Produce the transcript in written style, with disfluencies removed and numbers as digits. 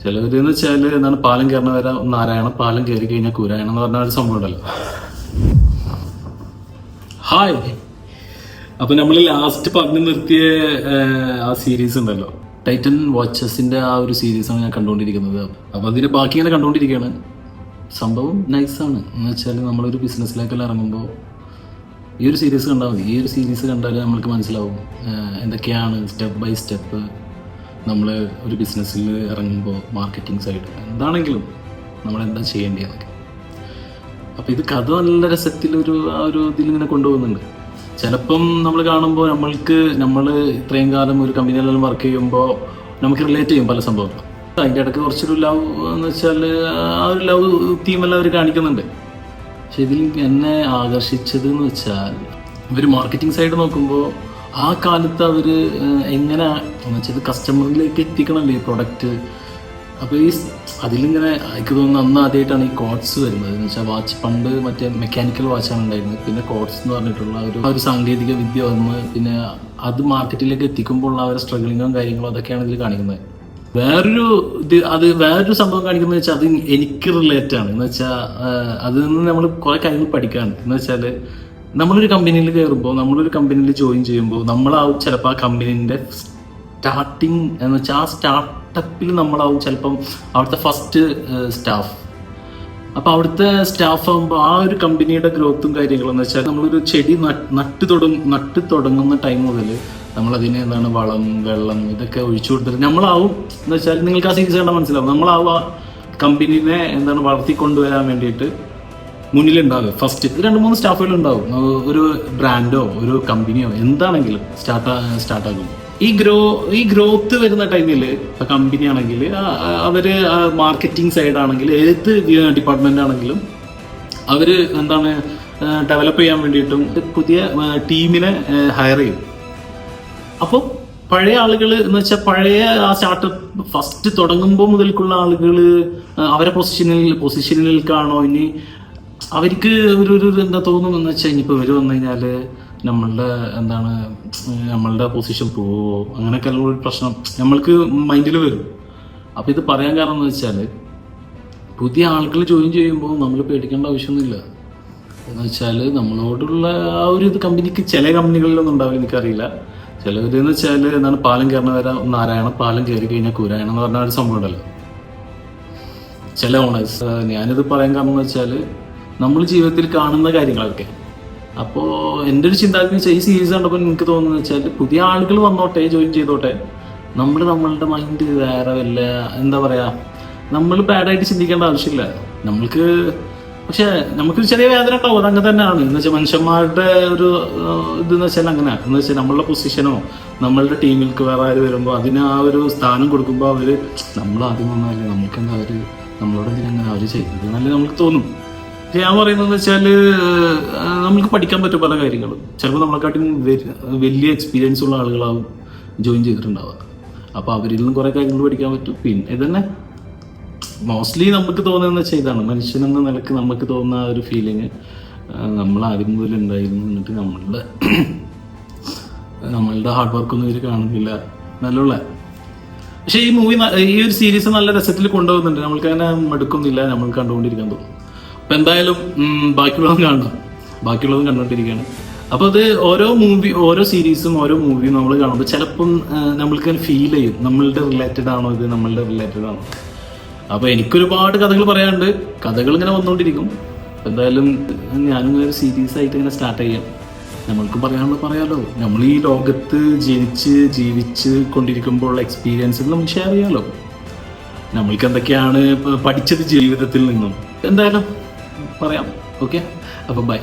ചിലവരെന്ന് വെച്ചാൽ എന്താണ് പാലം കയറണ വരെ നാരായണം, പാലം കയറി കഴിഞ്ഞാൽ കൂരായണം എന്ന് പറഞ്ഞ ഒരു സംഭവം ഉണ്ടല്ലോ. ഹായ്, അപ്പൊ നമ്മൾ ലാസ്റ്റ് പറഞ്ഞു നിർത്തിയ ആ സീരീസ് ഉണ്ടല്ലോ, ടൈറ്റൻ വാച്ചസിന്റെ ആ ഒരു സീരീസാണ് ഞാൻ കണ്ടുകൊണ്ടിരിക്കുന്നത്. അപ്പൊ അതിന്റെ ബാക്കി ഇങ്ങനെ കണ്ടുകൊണ്ടിരിക്കുകയാണ്. സംഭവം നൈസാണ്. എന്ന് വെച്ചാൽ നമ്മളൊരു ബിസിനസ്സിലേക്കെല്ലാം ഇറങ്ങുമ്പോൾ ഈ ഒരു സീരീസ് കണ്ടാൽ മതി. ഈ ഒരു സീരീസ് കണ്ടാൽ നമ്മൾക്ക് മനസ്സിലാവും എന്തൊക്കെയാണ് സ്റ്റെപ്പ് ബൈ സ്റ്റെപ്പ് നമ്മൾ ഒരു ബിസിനസ്സിൽ ഇറങ്ങുമ്പോൾ മാർക്കറ്റിംഗ് സൈഡ് എന്താണെങ്കിലും നമ്മളെന്താ ചെയ്യേണ്ടതെന്നൊക്കെ. അപ്പോൾ ഇത് കഥ നല്ല രസത്തിലൊരു ആ ഒരു ഇതിലിങ്ങനെ കൊണ്ടുപോകുന്നുണ്ട്. ചിലപ്പം നമ്മൾ കാണുമ്പോൾ നമ്മൾ ഇത്രയും കാലം ഒരു കമ്പനിയിലെല്ലാം വർക്ക് ചെയ്യുമ്പോൾ നമുക്ക് റിലേറ്റ് ചെയ്യും പല സംഭവങ്ങളും. അതിൻ്റെ ഇടയ്ക്ക് കുറച്ചൊരു ലവ് എന്ന് വെച്ചാൽ ആ ഒരു ലവ് തീമെല്ലാം അവർ കാണിക്കുന്നുണ്ട്. പക്ഷെ ഇതിൽ എന്നെ ആകർഷിച്ചത് എന്ന് വെച്ചാൽ ഇവർ മാർക്കറ്റിംഗ് സൈഡ് നോക്കുമ്പോൾ ആ കാലത്ത് അവർ എങ്ങനെ എന്ന് വെച്ചാൽ കസ്റ്റമറിലേക്ക് എത്തിക്കണമല്ലോ ഈ പ്രൊഡക്റ്റ്. അപ്പോൾ ഈ അതിലിങ്ങനെ എനിക്ക് തോന്നുന്നു അന്ന് ആദ്യമായിട്ടാണ് ഈ കോഡ്സ് വരുന്നത്. എന്ന് വെച്ചാൽ വാച്ച് പണ്ട് മറ്റേ മെക്കാനിക്കൽ വാച്ചാണ് ഉണ്ടായിരുന്നത്. പിന്നെ കോഡ്സ് എന്ന് പറഞ്ഞിട്ടുള്ള ഒരു സാങ്കേതിക വിദ്യ വന്ന് പിന്നെ അത് മാർക്കറ്റിലേക്ക് എത്തിക്കുമ്പോൾ ഉള്ള അവരുടെ സ്ട്രഗിളിങ്ങും കാര്യങ്ങളും അതൊക്കെയാണ് ഇതിൽ കാണിക്കുന്നത്. വേറൊരു സംഭവം കാണിക്കുന്നത് വെച്ചാൽ അത് എനിക്ക് റിലേറ്റ് ആണ്. എന്ന് വെച്ചാൽ അതിൽ നിന്ന് നമ്മൾ കുറെ കാര്യങ്ങൾ പഠിക്കാണ്. എന്ന് വെച്ചാൽ നമ്മളൊരു കമ്പനിയിൽ കയറുമ്പോൾ, നമ്മളൊരു കമ്പനിയിൽ ജോയിൻ ചെയ്യുമ്പോൾ നമ്മളാവും ചിലപ്പോൾ ആ കമ്പനീൻ്റെ സ്റ്റാർട്ടിങ് എന്ന് വെച്ചാൽ ആ സ്റ്റാർട്ടപ്പിൽ നമ്മളാവും ചിലപ്പം അവിടുത്തെ ഫസ്റ്റ് സ്റ്റാഫ്. അപ്പോൾ അവിടുത്തെ സ്റ്റാഫ് ആകുമ്പോൾ ആ ഒരു കമ്പനിയുടെ ഗ്രോത്തും കാര്യങ്ങളും എന്ന് വെച്ചാൽ നമ്മളൊരു ചെടി നട്ട് തുടങ്ങുന്ന ടൈം മുതൽ നമ്മളതിന് എന്താണ് വളം, വെള്ളം ഇതൊക്കെ ഒഴിച്ചു കൊടുത്തിട്ട് നമ്മളാവും എന്ന് വെച്ചാൽ നിങ്ങൾക്ക് ആ സീരീസ് കണ്ടാൽ മനസ്സിലാവും. നമ്മളാവും ആ കമ്പനീനെ എന്താണ് വളർത്തിക്കൊണ്ടുവരാൻ വേണ്ടിയിട്ട് മുന്നിലുണ്ടാവുക. ഫസ്റ്റ് 2-3 സ്റ്റാഫുകളുണ്ടാവും. ഒരു ബ്രാൻഡോ ഒരു കമ്പനിയോ എന്താണെങ്കിലും സ്റ്റാർട്ടാകും. ഈ ഗ്രോത്ത് വരുന്ന ടൈമിൽ ഇപ്പം കമ്പനി ആണെങ്കിൽ അവർ മാർക്കറ്റിംഗ് സൈഡാണെങ്കിൽ ഏത് ഡിപ്പാർട്ട്മെൻ്റ് ആണെങ്കിലും അവർ എന്താണ് ഡെവലപ്പ് ചെയ്യാൻ വേണ്ടിയിട്ടും പുതിയ ടീമിനെ ഹയർ ചെയ്യും. അപ്പോൾ പഴയ ആളുകൾ എന്ന് വെച്ചാൽ പഴയ ആ സ്റ്റാർട്ടപ്പ് ഫസ്റ്റ് തുടങ്ങുമ്പോൾ മുതൽക്കുള്ള ആളുകൾ അവരെ പൊസിഷനിൽ കാണോ ഇനി അവർക്ക് ഒരു എന്താ തോന്നുമെന്ന് വെച്ചാൽ ഇനിയിപ്പോൾ ഇവർ വന്നു കഴിഞ്ഞാൽ നമ്മളുടെ പൊസിഷൻ പോവോ അങ്ങനെയൊക്കെ ഒരു പ്രശ്നം നമ്മൾക്ക് മൈൻഡിൽ വരും. അപ്പോൾ ഇത് പറയാൻ കാരണം എന്ന് വെച്ചാൽ പുതിയ ആളുകൾ ജോയിൻ ചെയ്യുമ്പോൾ നമ്മൾ പേടിക്കേണ്ട ആവശ്യമൊന്നുമില്ല. എന്ന് വെച്ചാൽ നമ്മളോടുള്ള ആ ഒരു ഇത് കമ്പനിക്ക് ചില കമ്പനികളിലൊന്നും ഉണ്ടാവും, എനിക്കറിയില്ല. ചിലവരെന്ന് വെച്ചാൽ എന്താണ് പാലം കയറണ വരെ നാരായണം, പാലം കയറി കഴിഞ്ഞാൽ കൂരായണം എന്ന് പറഞ്ഞ ഒരു സംഭവം ഉണ്ടല്ലോ ചില ഓണേഴ്സ്. ഞാനിത് പറയാൻ കാരണം എന്ന് വെച്ചാൽ നമ്മൾ ജീവിതത്തിൽ കാണുന്ന കാര്യങ്ങളൊക്കെ. അപ്പോൾ എൻ്റെ ഒരു ചിന്താഗതി വെച്ചാൽ ഈ സീരീസ് കണ്ടപ്പോൾ എനിക്ക് തോന്നുന്നത് വെച്ചാൽ പുതിയ ആളുകൾ വന്നോട്ടെ, ജോയിൻ ചെയ്തോട്ടെ, നമ്മളുടെ മൈൻഡ് വേറെ വല്ല എന്താ പറയുക, നമ്മൾ ബാഡായിട്ട് ചിന്തിക്കേണ്ട ആവശ്യമില്ല. പക്ഷെ നമുക്കൊരു ചെറിയ വേദന ഉണ്ടാവും, അതങ്ങനെ തന്നെയാണ്. എന്ന് വെച്ചാൽ മനുഷ്യന്മാരുടെ ഒരു ഇതെന്ന് വെച്ചാൽ അങ്ങനെ എന്ന് വെച്ചാൽ നമ്മളുടെ പൊസിഷനോ നമ്മളുടെ ടീമിലേക്ക് വേറെ ആര് വരുമ്പോൾ അതിന് ആ ഒരു സ്ഥാനം കൊടുക്കുമ്പോൾ അവർ നമ്മൾ ആദ്യം വന്നാലേ നമുക്കെന്താ അവർ നമ്മളോട് എന്തിനാ അവർ ചെയ്തത് നല്ല നമുക്ക് തോന്നും. പക്ഷെ ഞാൻ പറയുന്നത് വെച്ചാൽ നമുക്ക് പഠിക്കാൻ പറ്റും പല കാര്യങ്ങളും. ചിലപ്പോൾ നമ്മളെക്കാട്ടും വലിയ എക്സ്പീരിയൻസ് ഉള്ള ആളുകളാവും ജോയിൻ ചെയ്തിട്ടുണ്ടാവുക. അപ്പോൾ അവരിൽ നിന്നും കുറേ കാര്യങ്ങൾ പഠിക്കാൻ പറ്റും. പിന്നെ ഇതന്നെ മോസ്റ്റ്ലി നമുക്ക് തോന്നുന്നതെന്ന് വെച്ചാൽ ഇതാണ്, മനുഷ്യനെന്ന നിലക്ക് നമുക്ക് തോന്നുന്ന ആ ഒരു ഫീലിങ് നമ്മൾ ആദ്യം മുതൽ ഉണ്ടായിരുന്നു. എന്നിട്ട് നമ്മളുടെ ഹാർഡ് വർക്കൊന്നും ഇവർ കാണുന്നില്ല നല്ലുള്ള. പക്ഷേ ഈ ഒരു സീരീസ് നല്ല രസത്തിൽ കൊണ്ടുപോകുന്നുണ്ട്. നമ്മൾക്കങ്ങനെ മടുക്കൊന്നുമില്ല, നമ്മൾ കണ്ടുകൊണ്ടിരിക്കാൻ തോന്നും. അപ്പം എന്തായാലും ബാക്കിയുള്ളതും കണ്ടുകൊണ്ടിരിക്കുകയാണ്. അപ്പോൾ അത് ഓരോ സീരീസും ഓരോ മൂവിയും നമ്മൾ കാണുമ്പോൾ ചിലപ്പം നമ്മൾക്ക് ഫീൽ ചെയ്യും നമ്മളുടെ റിലേറ്റഡ് ആണോ ഇത്, നമ്മളുടെ റിലേറ്റഡ് ആണോ. അപ്പോൾ എനിക്കൊരുപാട് കഥകൾ പറയാനുണ്ട്, കഥകൾ ഇങ്ങനെ വന്നുകൊണ്ടിരിക്കും. എന്തായാലും ഞാനും ഒരു സീരീസ് ആയിട്ട് ഇങ്ങനെ സ്റ്റാർട്ട് ചെയ്യാം. നമ്മൾക്ക് പറയാമല്ലോ, നമ്മൾ ഈ ലോകത്ത് ജീവിച്ച് കൊണ്ടിരിക്കുമ്പോൾ എക്സ്പീരിയൻസുകൾ നമുക്ക് ഷെയർ ചെയ്യാമല്ലോ. നമ്മൾക്ക് എന്തൊക്കെയാണ് പഠിച്ചത് ജീവിതത്തിൽ നിന്നും എന്തായാലും പറയാം. ഓക്കെ, അപ്പോൾ ബൈ.